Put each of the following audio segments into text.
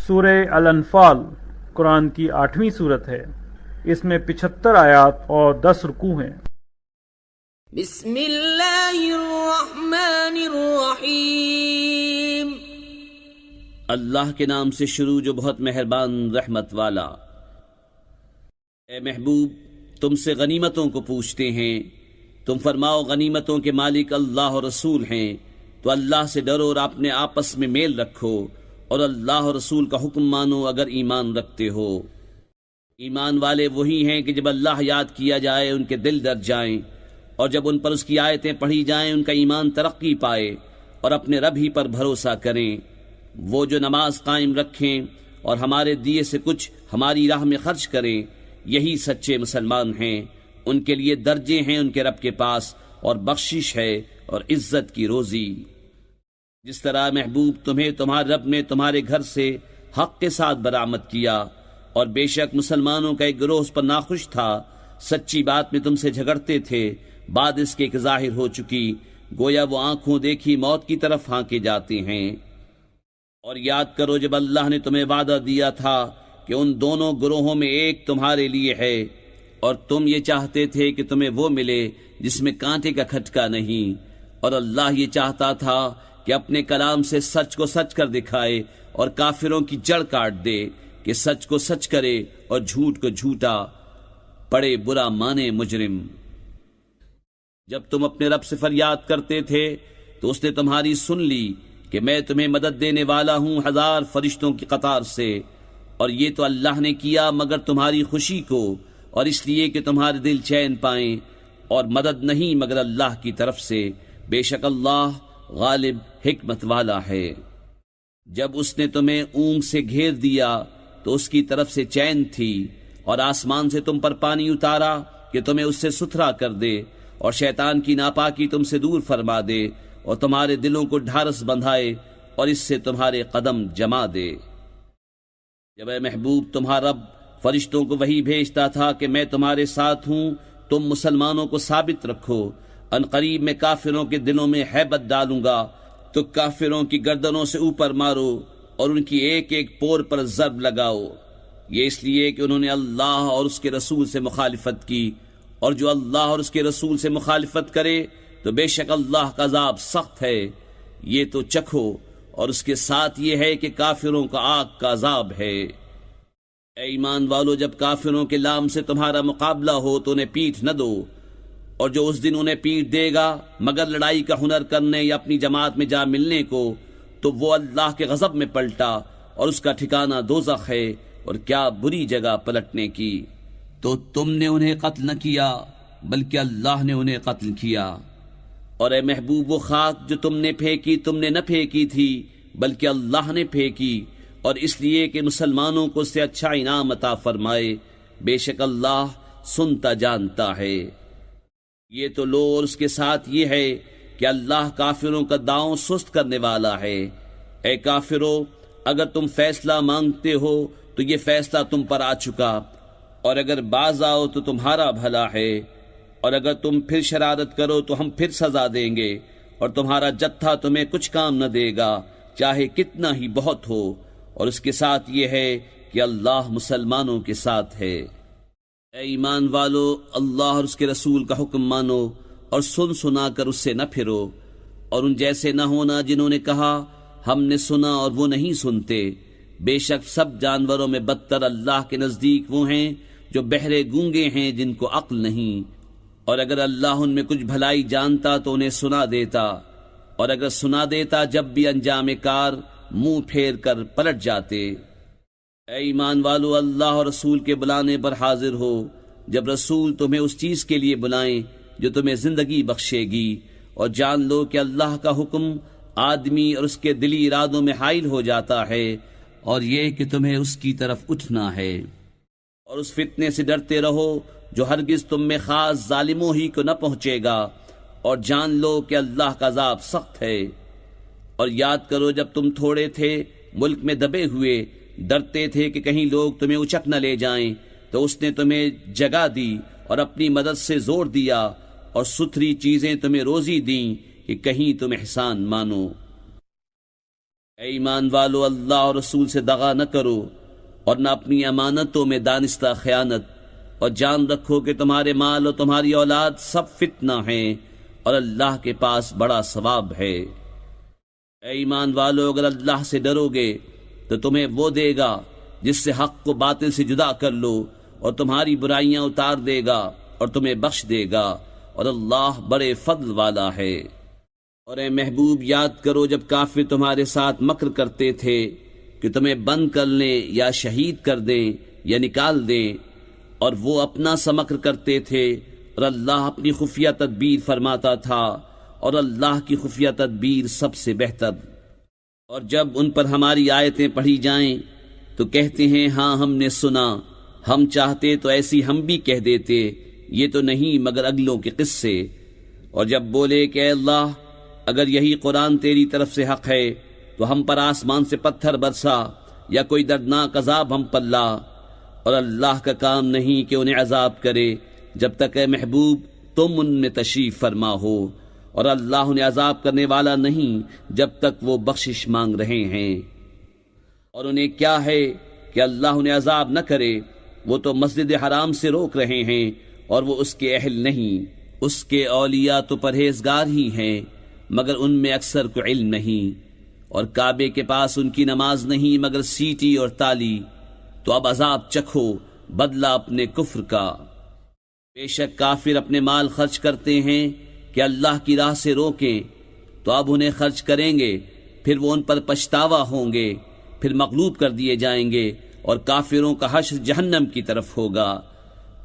سورہ الانفال قرآن کی 8ویں صورت ہے۔ اس میں 75 آیات اور 10 رکوع ہیں۔ بسم اللہ الرحمن الرحیم۔ اللہ کے نام سے شروع جو بہت مہربان رحمت والا۔ اے محبوب، تم سے غنیمتوں کو پوچھتے ہیں، تم فرماؤ غنیمتوں کے مالک اللہ اور رسول ہیں، تو اللہ سے ڈرو اور اپنے آپس میں میل رکھو، اور اللہ اور رسول کا حکم مانو اگر ایمان رکھتے ہو۔ ایمان والے وہی ہیں کہ جب اللہ یاد کیا جائے ان کے دل ڈر جائیں، اور جب ان پر اس کی آیتیں پڑھی جائیں ان کا ایمان ترقی پائے، اور اپنے رب ہی پر بھروسہ کریں۔ وہ جو نماز قائم رکھیں اور ہمارے دیے سے کچھ ہماری راہ میں خرچ کریں، یہی سچے مسلمان ہیں۔ ان کے لیے درجے ہیں ان کے رب کے پاس، اور بخشش ہے اور عزت کی روزی۔ جس طرح محبوب تمہیں تمہارے رب نے تمہارے گھر سے حق کے ساتھ برآمد کیا، اور بے شک مسلمانوں کا ایک گروہ اس پر ناخوش تھا، سچی بات میں تم سے جھگڑتے تھے، بعد اس کے کہ ظاہر ہو چکی، گویا وہ آنکھوں دیکھی موت کی طرف ہانکے جاتے ہیں۔ اور یاد کرو جب اللہ نے تمہیں وعدہ دیا تھا کہ ان دونوں گروہوں میں ایک تمہارے لیے ہے، اور تم یہ چاہتے تھے کہ تمہیں وہ ملے جس میں کانٹے کا کھٹکا نہیں، اور اللہ یہ چاہتا تھا کہ اپنے کلام سے سچ کو سچ کر دکھائے اور کافروں کی جڑ کاٹ دے، کہ سچ کو سچ کرے اور جھوٹ کو جھوٹا، پڑے برا مانے مجرم۔ جب تم اپنے رب سے فریاد کرتے تھے تو اس نے تمہاری سن لی کہ میں تمہیں مدد دینے والا ہوں 1000 فرشتوں کی قطار سے، اور یہ تو اللہ نے کیا مگر تمہاری خوشی کو، اور اس لیے کہ تمہارے دل چین پائیں، اور مدد نہیں مگر اللہ کی طرف سے، بے شک اللہ غالب حکمت والا ہے۔ جب اس نے تمہیں اونگ سے گھیر دیا تو اس کی طرف سے چین تھی، اور آسمان سے تم پر پانی اتارا کہ تمہیں اس سے ستھرا کر دے، اور شیطان کی ناپاکی تم سے دور فرما دے، اور تمہارے دلوں کو ڈھارس بندھائے، اور اس سے تمہارے قدم جما دے۔ جب اے محبوب تمہارا رب فرشتوں کو وحی بھیجتا تھا کہ میں تمہارے ساتھ ہوں، تم مسلمانوں کو ثابت رکھو، ان قریب میں کافروں کے دلوں میں ہیبت ڈالوں گا، تو کافروں کی گردنوں سے اوپر مارو اور ان کی ایک ایک پور پر ضرب لگاؤ۔ یہ اس لیے کہ انہوں نے اللہ اور اس کے رسول سے مخالفت کی، اور جو اللہ اور اس کے رسول سے مخالفت کرے تو بے شک اللہ کا عذاب سخت ہے۔ یہ تو چکھو، اور اس کے ساتھ یہ ہے کہ کافروں کا آگ کا عذاب ہے۔ اے ایمان والو، جب کافروں کے لام سے تمہارا مقابلہ ہو تو انہیں پیٹھ نہ دو، اور جو اس دن انہیں پیٹ دے گا مگر لڑائی کا ہنر کرنے یا اپنی جماعت میں جا ملنے کو، تو وہ اللہ کے غضب میں پلٹا، اور اس کا ٹھکانہ دوزخ ہے، اور کیا بری جگہ پلٹنے کی۔ تو تم نے انہیں قتل نہ کیا بلکہ اللہ نے انہیں قتل کیا۔ اور اے محبوب، وہ خاک جو تم نے پھینکی تم نے نہ پھینکی تھی بلکہ اللہ نے پھینکی، اور اس لیے کہ مسلمانوں کو اس سے اچھا انعام عطا فرمائے، بے شک اللہ سنتا جانتا ہے۔ یہ تو لو، اور اس کے ساتھ یہ ہے کہ اللہ کافروں کا داؤں سست کرنے والا ہے۔ اے کافرو، اگر تم فیصلہ مانگتے ہو تو یہ فیصلہ تم پر آ چکا، اور اگر باز آؤ تو تمہارا بھلا ہے، اور اگر تم پھر شرارت کرو تو ہم پھر سزا دیں گے، اور تمہارا جتھا تمہیں کچھ کام نہ دے گا، چاہے کتنا ہی بہت ہو، اور اس کے ساتھ یہ ہے کہ اللہ مسلمانوں کے ساتھ ہے۔ اے ایمان والو، اللہ اور اس کے رسول کا حکم مانو، اور سن سنا کر اس سے نہ پھرو، اور ان جیسے نہ ہونا جنہوں نے کہا ہم نے سنا اور وہ نہیں سنتے۔ بے شک سب جانوروں میں بدتر اللہ کے نزدیک وہ ہیں جو بہرے گونگے ہیں، جن کو عقل نہیں، اور اگر اللہ ان میں کچھ بھلائی جانتا تو انہیں سنا دیتا، اور اگر سنا دیتا جب بھی انجام کار منہ پھیر کر پلٹ جاتے۔ اے ایمان والو، اللہ اور رسول کے بلانے پر حاضر ہو، جب رسول تمہیں اس چیز کے لیے بلائیں جو تمہیں زندگی بخشے گی، اور جان لو کہ اللہ کا حکم آدمی اور اس کے دلی ارادوں میں حائل ہو جاتا ہے، اور یہ کہ تمہیں اس کی طرف اٹھنا ہے۔ اور اس فتنے سے ڈرتے رہو جو ہرگز تم میں خاص ظالموں ہی کو نہ پہنچے گا، اور جان لو کہ اللہ کا عذاب سخت ہے۔ اور یاد کرو جب تم تھوڑے تھے، ملک میں دبے ہوئے، ڈرتے تھے کہ کہیں لوگ تمہیں اچک نہ لے جائیں، تو اس نے تمہیں جگہ دی اور اپنی مدد سے زور دیا، اور ستھری چیزیں تمہیں روزی دیں کہ کہیں تم احسان مانو۔ اے ایمان والو، اللہ اور رسول سے دغا نہ کرو اور نہ اپنی امانتوں میں دانستہ خیانت، اور جان رکھو کہ تمہارے مال اور تمہاری اولاد سب فتنہ ہیں اور اللہ کے پاس بڑا ثواب ہے۔ اے ایمان والو، اگر اللہ سے ڈرو گے تو تمہیں وہ دے گا جس سے حق کو باطل سے جدا کر لو، اور تمہاری برائیاں اتار دے گا اور تمہیں بخش دے گا، اور اللہ بڑے فضل والا ہے۔ اور اے محبوب، یاد کرو جب کافر تمہارے ساتھ مکر کرتے تھے کہ تمہیں بند کر لیں یا شہید کر دیں یا نکال دیں، اور وہ اپنا سا مکر کرتے تھے، اور اللہ اپنی خفیہ تدبیر فرماتا تھا، اور اللہ کی خفیہ تدبیر سب سے بہتر۔ اور جب ان پر ہماری آیتیں پڑھی جائیں تو کہتے ہیں ہاں ہم نے سنا، ہم چاہتے تو ایسی ہم بھی کہہ دیتے، یہ تو نہیں مگر اگلوں کے قصے۔ اور جب بولے کہ اے اللہ، اگر یہی قرآن تیری طرف سے حق ہے تو ہم پر آسمان سے پتھر برسا یا کوئی دردناک عذاب ہم پر لا، اور اللہ کا کام نہیں کہ انہیں عذاب کرے جب تک اے محبوب تم ان میں تشریف فرما ہو، اور اللہ انہیں عذاب کرنے والا نہیں جب تک وہ بخشش مانگ رہے ہیں۔ اور انہیں کیا ہے کہ اللہ انہیں عذاب نہ کرے، وہ تو مسجد حرام سے روک رہے ہیں اور وہ اس کے اہل نہیں، اس کے اولیاء تو پرہیزگار ہی ہیں مگر ان میں اکثر کو علم نہیں، اور کعبے کے پاس ان کی نماز نہیں مگر سیٹی اور تالی، تو اب عذاب چکھو بدلہ اپنے کفر کا۔ بے شک کافر اپنے مال خرچ کرتے ہیں کہ اللہ کی راہ سے روکیں، تو اب انہیں خرچ کریں گے، پھر وہ ان پر پچھتاوا ہوں گے، پھر مغلوب کر دیے جائیں گے، اور کافروں کا حشر جہنم کی طرف ہوگا،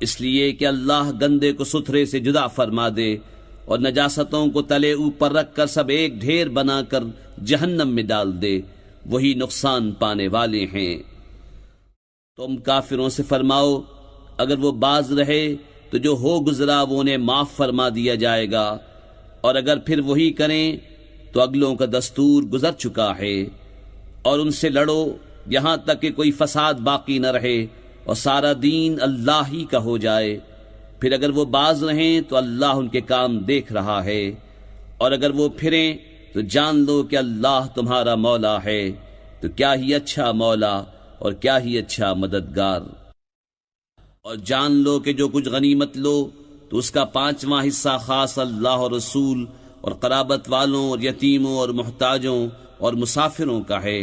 اس لیے کہ اللہ گندے کو ستھرے سے جدا فرما دے اور نجاستوں کو تلے اوپر رکھ کر سب ایک ڈھیر بنا کر جہنم میں ڈال دے، وہی نقصان پانے والے ہیں۔ تم کافروں سے فرماؤ اگر وہ باز رہے تو جو ہو گزرا وہ انہیں معاف فرما دیا جائے گا، اور اگر پھر وہی کریں تو اگلوں کا دستور گزر چکا ہے، اور ان سے لڑو یہاں تک کہ کوئی فساد باقی نہ رہے اور سارا دین اللہ ہی کا ہو جائے، پھر اگر وہ باز رہیں تو اللہ ان کے کام دیکھ رہا ہے، اور اگر وہ پھریں تو جان لو کہ اللہ تمہارا مولا ہے، تو کیا ہی اچھا مولا اور کیا ہی اچھا مددگار۔ اور جان لو کہ جو کچھ غنیمت لو تو اس کا 5واں حصہ خاص اللہ اور رسول اور قرابت والوں اور یتیموں اور محتاجوں اور مسافروں کا ہے،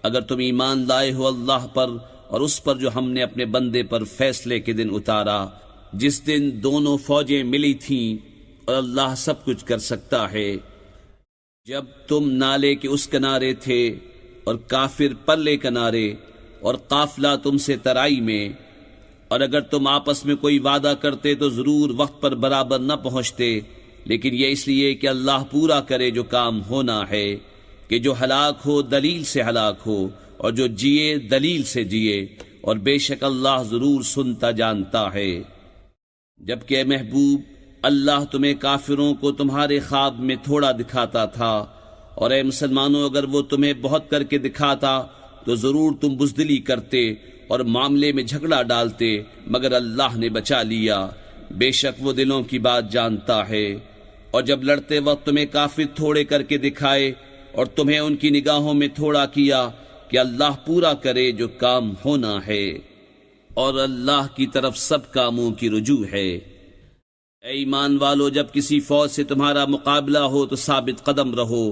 اگر تم ایمان لائے ہو اللہ پر اور اس پر جو ہم نے اپنے بندے پر فیصلے کے دن اتارا، جس دن دونوں فوجیں ملی تھیں، اور اللہ سب کچھ کر سکتا ہے۔ جب تم نالے کے اس کنارے تھے اور کافر پرلے کنارے، اور قافلہ تم سے ترائی میں، اور اگر تم آپس میں کوئی وعدہ کرتے تو ضرور وقت پر برابر نہ پہنچتے، لیکن یہ اس لیے کہ اللہ پورا کرے جو کام ہونا ہے، کہ جو ہلاک ہو دلیل سے ہلاک ہو اور جو جیے دلیل سے جیے، اور بے شک اللہ ضرور سنتا جانتا ہے۔ جبکہ اے محبوب اللہ تمہیں کافروں کو تمہارے خواب میں تھوڑا دکھاتا تھا، اور اے مسلمانوں اگر وہ تمہیں بہت کر کے دکھاتا تو ضرور تم بزدلی کرتے اور معاملے میں جھگڑا ڈالتے، مگر اللہ نے بچا لیا، بے شک وہ دلوں کی بات جانتا ہے۔ اور جب لڑتے وقت تمہیں کافر تھوڑے کر کے دکھائے اور تمہیں ان کی نگاہوں میں تھوڑا کیا، کہ اللہ پورا کرے جو کام ہونا ہے، اور اللہ کی طرف سب کاموں کی رجوع ہے۔ اے ایمان والو، جب کسی فوج سے تمہارا مقابلہ ہو تو ثابت قدم رہو،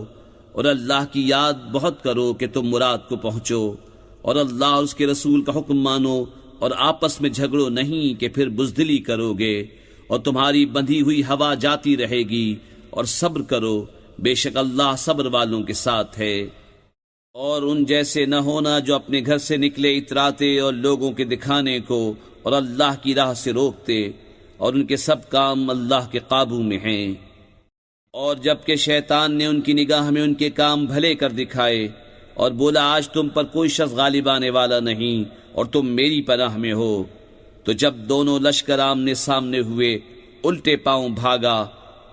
اور اللہ کی یاد بہت کرو کہ تم مراد کو پہنچو، اور اللہ اور اس کے رسول کا حکم مانو، اور آپس میں جھگڑو نہیں کہ پھر بزدلی کرو گے، اور تمہاری بندھی ہوئی ہوا جاتی رہے گی، اور صبر کرو، بے شک اللہ صبر والوں کے ساتھ ہے۔ اور ان جیسے نہ ہونا جو اپنے گھر سے نکلے اتراتے اور لوگوں کے دکھانے کو اور اللہ کی راہ سے روکتے، اور ان کے سب کام اللہ کے قابو میں ہیں۔ اور جب کہ شیطان نے ان کی نگاہ میں ان کے کام بھلے کر دکھائے اور بولا آج تم پر کوئی شخص غالب آنے والا نہیں اور تم میری پناہ میں ہو، تو جب دونوں لشکر آمنے سامنے ہوئے الٹے پاؤں بھاگا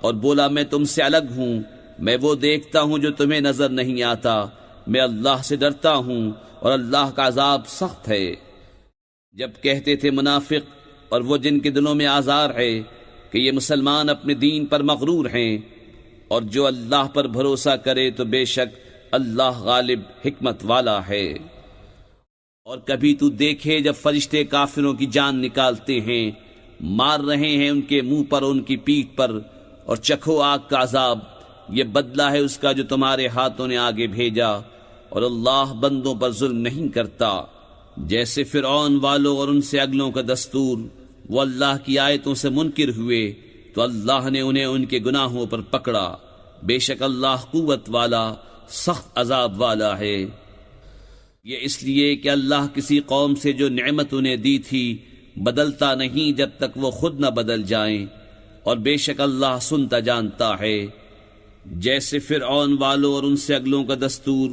اور بولا میں تم سے الگ ہوں، میں وہ دیکھتا ہوں جو تمہیں نظر نہیں آتا، میں اللہ سے ڈرتا ہوں اور اللہ کا عذاب سخت ہے۔ جب کہتے تھے منافق اور وہ جن کے دلوں میں آزار ہے کہ یہ مسلمان اپنے دین پر مغرور ہیں، اور جو اللہ پر بھروسہ کرے تو بے شک اللہ غالب حکمت والا ہے۔ اور کبھی تو دیکھے جب فرشتے کافروں کی جان نکالتے ہیں، مار رہے ہیں ان کے منہ پر، ان کی پیٹھ پر، اور چکھو آگ کا عذاب، یہ بدلہ ہے اس کا جو تمہارے ہاتھوں نے آگے بھیجا، اور اللہ بندوں پر ظلم نہیں کرتا۔ جیسے فرعون والوں اور ان سے اگلوں کا دستور، وہ اللہ کی آیتوں سے منکر ہوئے تو اللہ نے انہیں ان کے گناہوں پر پکڑا، بے شک اللہ قوت والا سخت عذاب والا ہے۔ یہ اس لیے کہ اللہ کسی قوم سے جو نعمت انہیں دی تھی بدلتا نہیں جب تک وہ خود نہ بدل جائیں، اور بے شک اللہ سنتا جانتا ہے۔ جیسے فرعون والوں اور ان سے اگلوں کا دستور،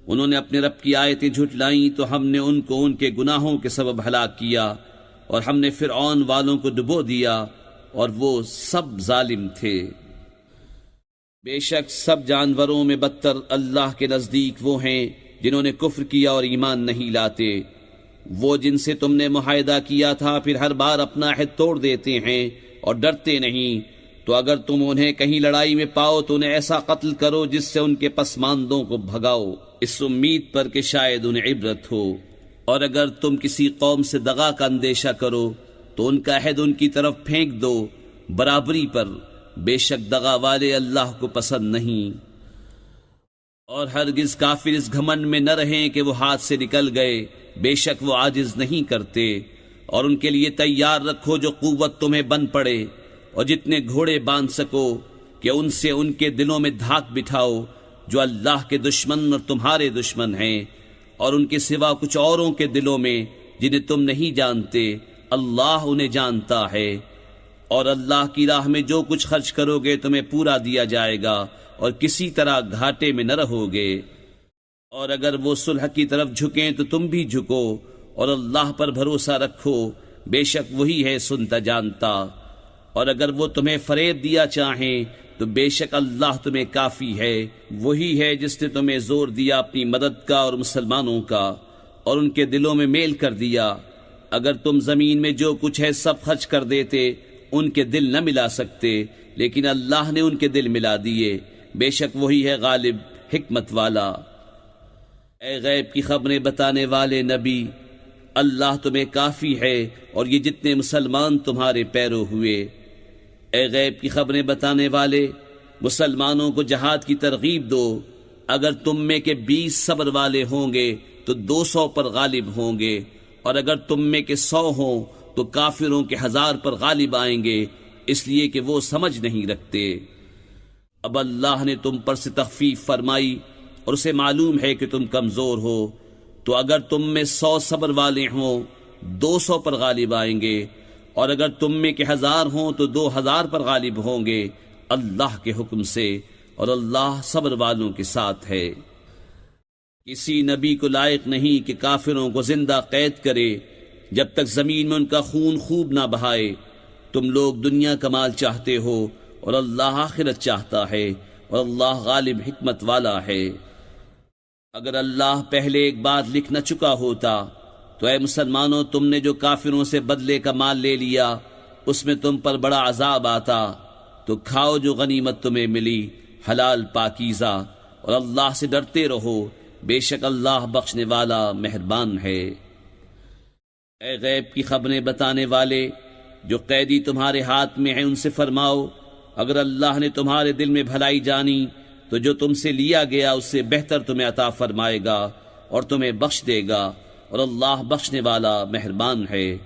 انہوں نے اپنے رب کی آیتیں جھٹلائیں تو ہم نے ان کو ان کے گناہوں کے سبب ہلاک کیا، اور ہم نے فرعون والوں کو ڈبو دیا، اور وہ سب ظالم تھے۔ بے شک سب جانوروں میں بدتر اللہ کے نزدیک وہ ہیں جنہوں نے کفر کیا اور ایمان نہیں لاتے، وہ جن سے تم نے معاہدہ کیا تھا پھر ہر بار اپنا عہد توڑ دیتے ہیں اور ڈرتے نہیں، تو اگر تم انہیں کہیں لڑائی میں پاؤ تو انہیں ایسا قتل کرو جس سے ان کے پسماندوں کو بھگاؤ، اس امید پر کہ شاید انہیں عبرت ہو۔ اور اگر تم کسی قوم سے دغا کا اندیشہ کرو تو ان کا عہد ان کی طرف پھینک دو برابری پر، بے شک دغا والے اللہ کو پسند نہیں۔ اور ہرگز کافر اس گھمنڈ میں نہ رہیں کہ وہ ہاتھ سے نکل گئے، بے شک وہ عاجز نہیں کرتے۔ اور ان کے لیے تیار رکھو جو قوت تمہیں بن پڑے، اور جتنے گھوڑے باندھ سکو کہ ان سے ان کے دلوں میں دھاک بٹھاؤ جو اللہ کے دشمن اور تمہارے دشمن ہیں، اور ان کے سوا کچھ اوروں کے دلوں میں جنہیں تم نہیں جانتے، اللہ انہیں جانتا ہے۔ اور اللہ کی راہ میں جو کچھ خرچ کرو گے تمہیں پورا دیا جائے گا، اور کسی طرح گھاٹے میں نہ رہو گے۔ اور اگر وہ صلح کی طرف جھکیں تو تم بھی جھکو، اور اللہ پر بھروسہ رکھو، بے شک وہی ہے سنتا جانتا۔ اور اگر وہ تمہیں فریب دیا چاہیں تو بے شک اللہ تمہیں کافی ہے، وہی ہے جس نے تمہیں زور دیا اپنی مدد کا اور مسلمانوں کا، اور ان کے دلوں میں میل کر دیا۔ اگر تم زمین میں جو کچھ ہے سب خرچ کر دیتے، ان کے دل نہ ملا سکتے، لیکن اللہ نے ان کے دل ملا دیے، بے شک وہی ہے غالب حکمت والا۔ اے غیب کی خبریں بتانے والے نبی، اللہ تمہیں کافی ہے، اور یہ جتنے مسلمان تمہارے پیرو ہوئے۔ اے غیب کی خبریں بتانے والے، مسلمانوں کو جہاد کی ترغیب دو، اگر تم میں کے 20 صبر والے ہوں گے تو 200 پر غالب ہوں گے، اور اگر تم میں کے 100 ہوں تو کافروں کے 1000 پر غالب آئیں گے، اس لیے کہ وہ سمجھ نہیں رکھتے۔ اب اللہ نے تم پر سے تخفیف فرمائی، اور اسے معلوم ہے کہ تم کمزور ہو، تو اگر تم میں 100 صبر والے ہوں 200 پر غالب آئیں گے، اور اگر تم میں کے 1000 ہوں تو 2000 پر غالب ہوں گے اللہ کے حکم سے، اور اللہ صبر والوں کے ساتھ ہے۔ کسی نبی کو لائق نہیں کہ کافروں کو زندہ قید کرے جب تک زمین میں ان کا خون خوب نہ بہائے۔ تم لوگ دنیا کا مال چاہتے ہو اور اللہ آخرت چاہتا ہے، اور اللہ غالب حکمت والا ہے۔ اگر اللہ پہلے ایک بات لکھ نہ چکا ہوتا تو اے مسلمانوں، تم نے جو کافروں سے بدلے کا مال لے لیا اس میں تم پر بڑا عذاب آتا، تو کھاؤ جو غنیمت تمہیں ملی حلال پاکیزہ، اور اللہ سے ڈرتے رہو، بے شک اللہ بخشنے والا مہربان ہے۔ اے غیب کی خبریں بتانے والے، جو قیدی تمہارے ہاتھ میں ہیں ان سے فرماؤ، اگر اللہ نے تمہارے دل میں بھلائی جانی تو جو تم سے لیا گیا اس سے بہتر تمہیں عطا فرمائے گا اور تمہیں بخش دے گا، اور اللہ بخشنے والا مہربان ہے۔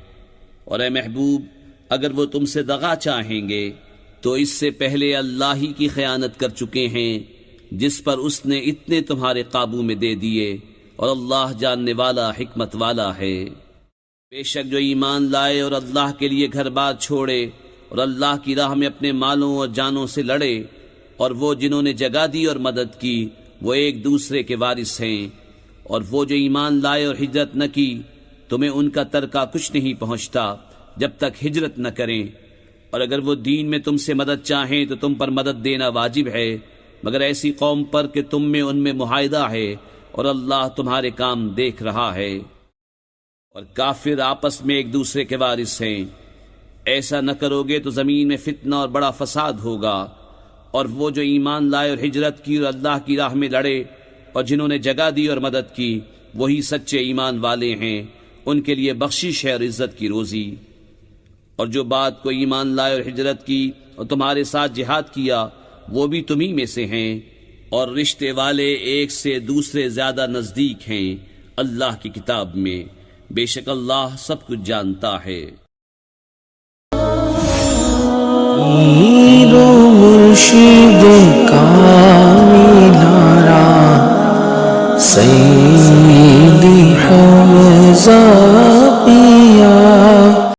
اور اے محبوب، اگر وہ تم سے دغا چاہیں گے تو اس سے پہلے اللہ ہی کی خیانت کر چکے ہیں جس پر اس نے اتنے تمہارے قابو میں دے دیے، اور اللہ جاننے والا حکمت والا ہے۔ بے شک جو ایمان لائے اور اللہ کے لیے گھر بار چھوڑے اور اللہ کی راہ میں اپنے مالوں اور جانوں سے لڑے، اور وہ جنہوں نے جگہ دی اور مدد کی وہ ایک دوسرے کے وارث ہیں، اور وہ جو ایمان لائے اور ہجرت نہ کی تمہیں ان کا ترکہ کچھ نہیں پہنچتا جب تک ہجرت نہ کریں، اور اگر وہ دین میں تم سے مدد چاہیں تو تم پر مدد دینا واجب ہے، مگر ایسی قوم پر کہ تم میں ان میں معاہدہ ہے، اور اللہ تمہارے کام دیکھ رہا ہے۔ اور کافر آپس میں ایک دوسرے کے وارث ہیں، ایسا نہ کرو گے تو زمین میں فتنہ اور بڑا فساد ہوگا۔ اور وہ جو ایمان لائے اور ہجرت کی اور اللہ کی راہ میں لڑے اور جنہوں نے جگہ دی اور مدد کی وہی سچے ایمان والے ہیں، ان کے لیے بخشش ہے اور عزت کی روزی۔ اور جو بات کو ایمان لائے اور ہجرت کی اور تمہارے ساتھ جہاد کیا وہ بھی تمہیں میں سے ہیں، اور رشتے والے ایک سے دوسرے زیادہ نزدیک ہیں اللہ کی کتاب میں، بے شک اللہ سب کچھ جانتا ہے۔ پیر و مرشد کاملارا سیدی حمزہ